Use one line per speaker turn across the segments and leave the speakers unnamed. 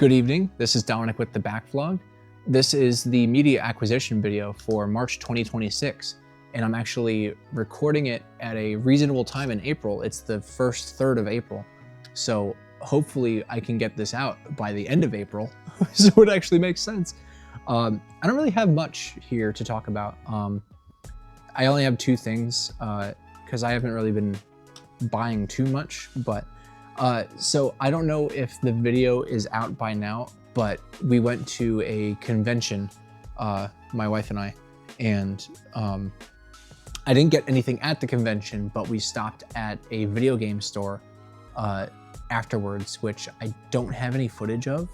Good evening, this is Dominic with TheBackVlog. This is the media acquisition video for March 2026, and I'm actually recording it at a reasonable time in April. It's the first third of April, so hopefully I can get this out by the end of April, so it actually makes sense. I don't really have much here to talk about. I only have two things, because I haven't really been buying too much, but so I don't know if the video is out by now, but we went to a convention, my wife and I didn't get anything at the convention, but we stopped at a video game store afterwards, which I don't have any footage of.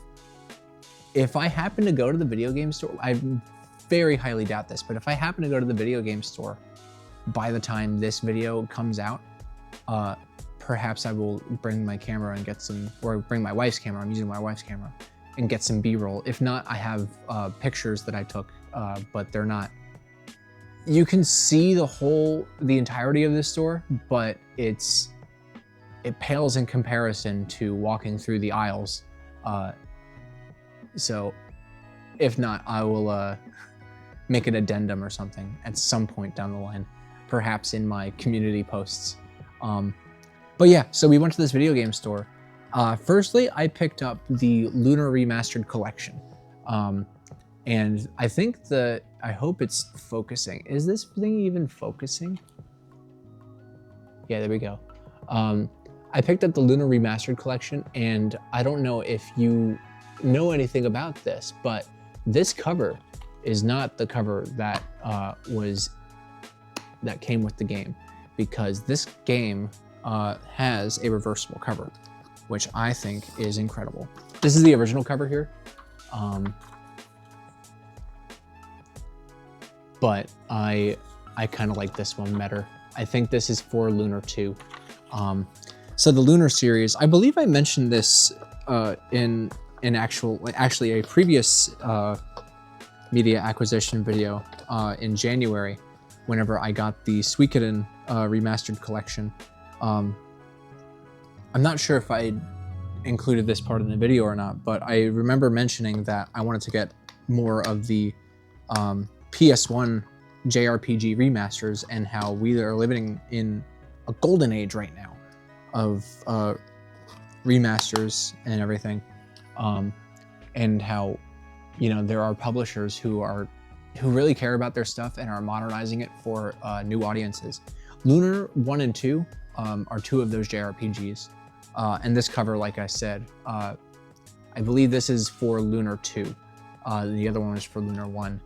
If I happen to go to the video game store, I very highly doubt this, but if I happen to go to the video game store by the time this video comes out, perhaps I will bring my camera and get some, or bring my wife's camera, I'm using my wife's camera, and get some B-roll. If not, I have pictures that I took, but they're not. You can see the entirety of this store, but it pales in comparison to walking through the aisles. So if not, I will make an addendum or something at some point down the line, perhaps in my community posts. But yeah, so we went to this video game store. Firstly, I picked up the Lunar Remastered Collection. And I think I hope it's focusing. Is this thing even focusing? Yeah, there we go. I picked up the Lunar Remastered Collection, and I don't know if you know anything about this, but this cover is not the cover that came with the game, because this game has a reversible cover, which I think is incredible. This is the original cover here, but I kind of like this one better. I think this is for Lunar 2. So the Lunar series, I believe I mentioned this in actually a previous media acquisition video in January, whenever I got the Suikoden Remastered Collection. I'm not sure if I included this part in the video or not, but I remember mentioning that I wanted to get more of the PS1 JRPG remasters, and how we are living in a golden age right now of remasters and everything, and how, you know, there are publishers who really care about their stuff and are modernizing it for new audiences. Lunar 1 and 2 are two of those JRPGs. And this cover, like I said, I believe this is for Lunar 2. The other one is for Lunar 1.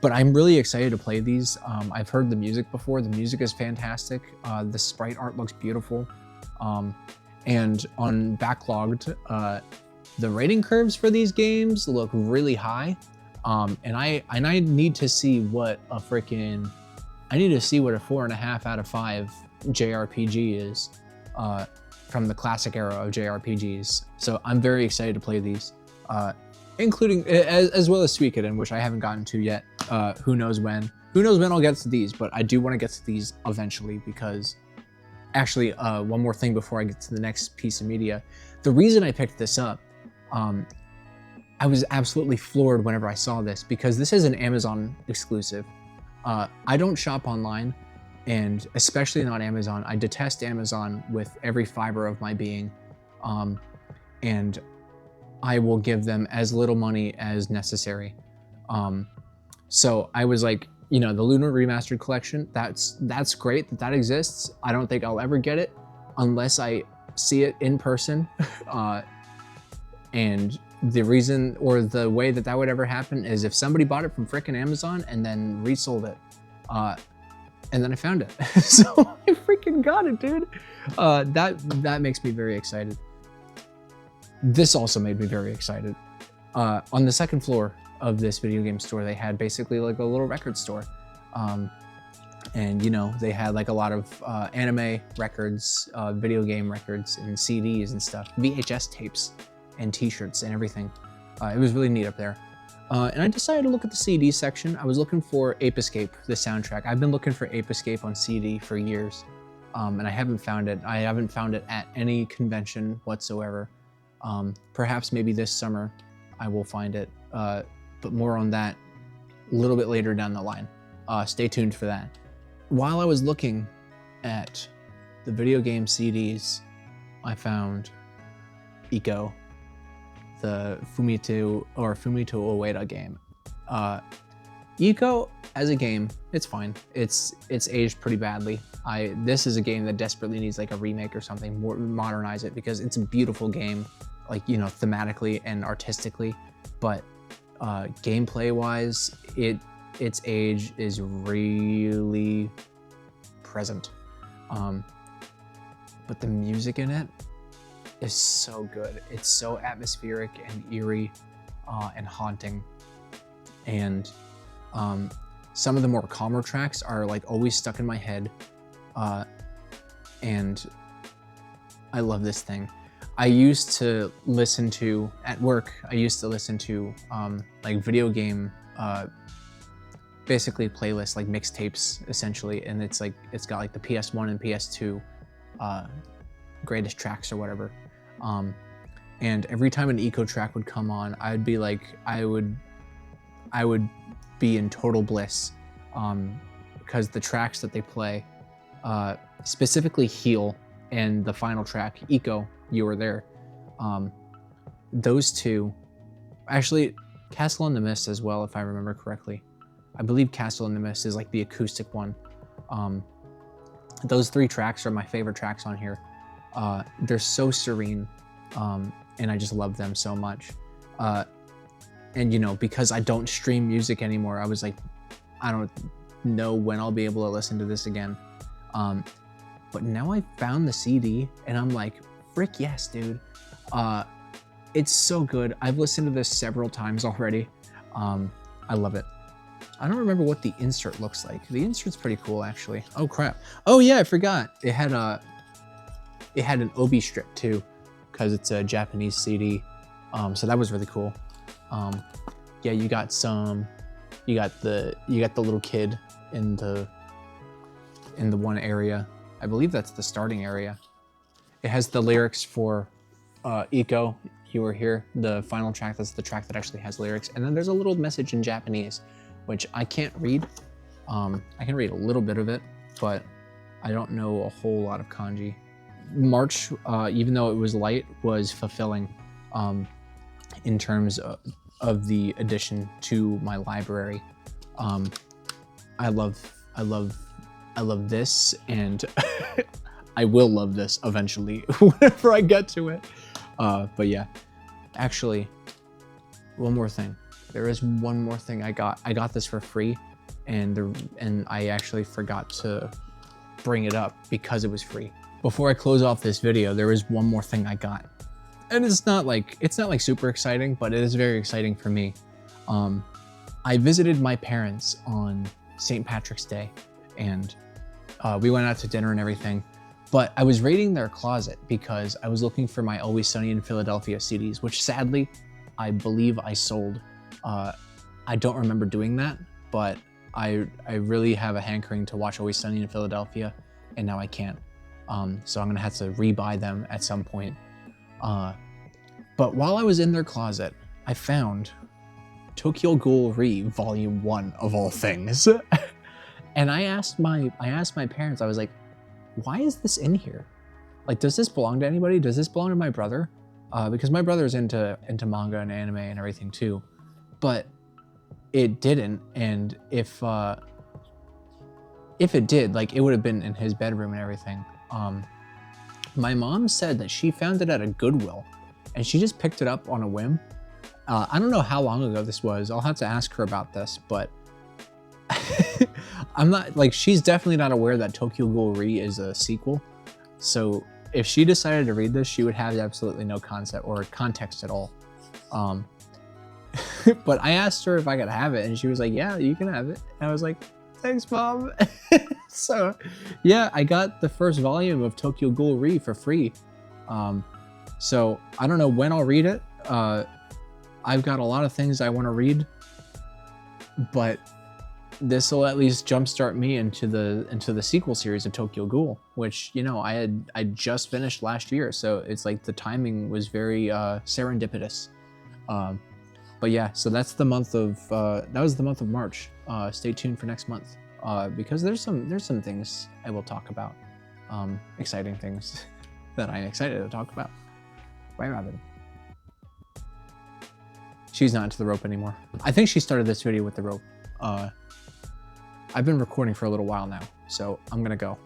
But I'm really excited to play these. I've heard the music before. The music is fantastic. The sprite art looks beautiful. And on Backlogged, the rating curves for these games look really high. And I need to see what a 4.5 out of 5 JRPG is from the classic era of JRPGs. So I'm very excited to play these, including as well as Suikoden, which I haven't gotten to yet. Who knows when? Who knows when I'll get to these? But I do want to get to these eventually, because actually, one more thing before I get to the next piece of media. The reason I picked this up, I was absolutely floored whenever I saw this, because this is an Amazon exclusive. I don't shop online, and especially not Amazon. I detest Amazon with every fiber of my being, and I will give them as little money as necessary. So I was like, you know, the Lunar Remastered Collection, that's great that exists. I don't think I'll ever get it unless I see it in person. And the reason, or the way that would ever happen, is if somebody bought it from frickin' Amazon and then resold it. And then I found it. So I freaking got it, dude. That makes me very excited. This also made me very excited. On the second floor of this video game store, they had basically like a little record store. And you know, they had like a lot of anime records, video game records, and CDs and stuff, VHS tapes and t-shirts and everything. It was really neat up there. And I decided to look at the CD section. I was looking for Ape Escape, the soundtrack. I've been looking for Ape Escape on CD for years, and I haven't found it. I haven't found it at any convention whatsoever. Perhaps maybe this summer I will find it, but more on that a little bit later down the line. Stay tuned for that. While I was looking at the video game CDs, I found Ico, the Fumito Ueda game. Ico as a game, it's fine. It's aged pretty badly. This is a game that desperately needs like a remake or something, modernize it, because it's a beautiful game, like, you know, thematically and artistically, but gameplay wise, its age is really present. But the music in it is so good. It's so atmospheric and eerie and haunting. And some of the more calmer tracks are like always stuck in my head. And I love this thing. I used to listen to, at work, I used to listen to like video game, basically playlists, like mixtapes essentially. And it's got like the PS1 and PS2 greatest tracks or whatever. And every time an Ico track would come on, I'd be like, I would be in total bliss, because the tracks that they play, specifically Heal and the final track, Ico, You Were There, those two, actually Castle in the Mist as well, if I remember correctly. I believe Castle in the Mist is like the acoustic one. Those three tracks are my favorite tracks on here. They're so serene, and I just love them so much. And you know, because I don't stream music anymore, I was like, I don't know when I'll be able to listen to this again. But now I found the CD and I'm like, frick yes, dude. It's so good. I've listened to this several times already. I love it. I don't remember what the insert looks like. The insert's pretty cool, actually. Oh crap. Oh yeah, I forgot. It had an obi strip too, because it's a Japanese CD. So that was really cool. Yeah, you got the little kid in the one area. I believe that's the starting area. It has the lyrics for Ico, You Were Here, the final track. That's the track that actually has lyrics. And then there's a little message in Japanese, which I can't read. I can read a little bit of it, but I don't know a whole lot of kanji. March, even though it was light, was fulfilling in terms of the addition to my library. I love this, and I will love this eventually whenever I get to it. But yeah, actually, one more thing. There is one more thing I got. I got this for free, and I actually forgot to bring it up because it was free. Before I close off this video, there is one more thing I got. And it's not like super exciting, but it is very exciting for me. I visited my parents on St. Patrick's Day, and we went out to dinner and everything. But I was raiding their closet because I was looking for my Always Sunny in Philadelphia CDs, which sadly, I believe I sold. I don't remember doing that, but I really have a hankering to watch Always Sunny in Philadelphia, and now I can't. So I'm gonna have to rebuy them at some point. But while I was in their closet, I found Tokyo Ghoul Re Volume 1 of all things. And I asked my parents, I was like, why is this in here? Like, does this belong to anybody? Does this belong to my brother? Because my brother's into manga and anime and everything too. But it didn't, and if it did, like, it would have been in his bedroom and everything. My mom said that she found it at a Goodwill, and she just picked it up on a whim. I don't know how long ago this was. I'll have to ask her about this, but I'm not, like, she's definitely not aware that Tokyo Ghoul Re is a sequel. So if she decided to read this, she would have absolutely no concept or context at all. But I asked her if I could have it, and she was like, yeah, you can have it. And I was like, thanks, Mom. So yeah, I got the first volume of Tokyo Ghoul Re for free. So I don't know when I'll read it. I've got a lot of things I want to read, but this will at least jumpstart me into the sequel series of Tokyo Ghoul, which, you know, I just finished last year, so it's like the timing was very serendipitous. But yeah, so that's the month of that was the month of March. Stay tuned for next month, because there's some things I will talk about, exciting things that I'm excited to talk about. Right, Robin? She's not into the rope anymore. I think she started this video with the rope. I've been recording for a little while now, so I'm gonna go.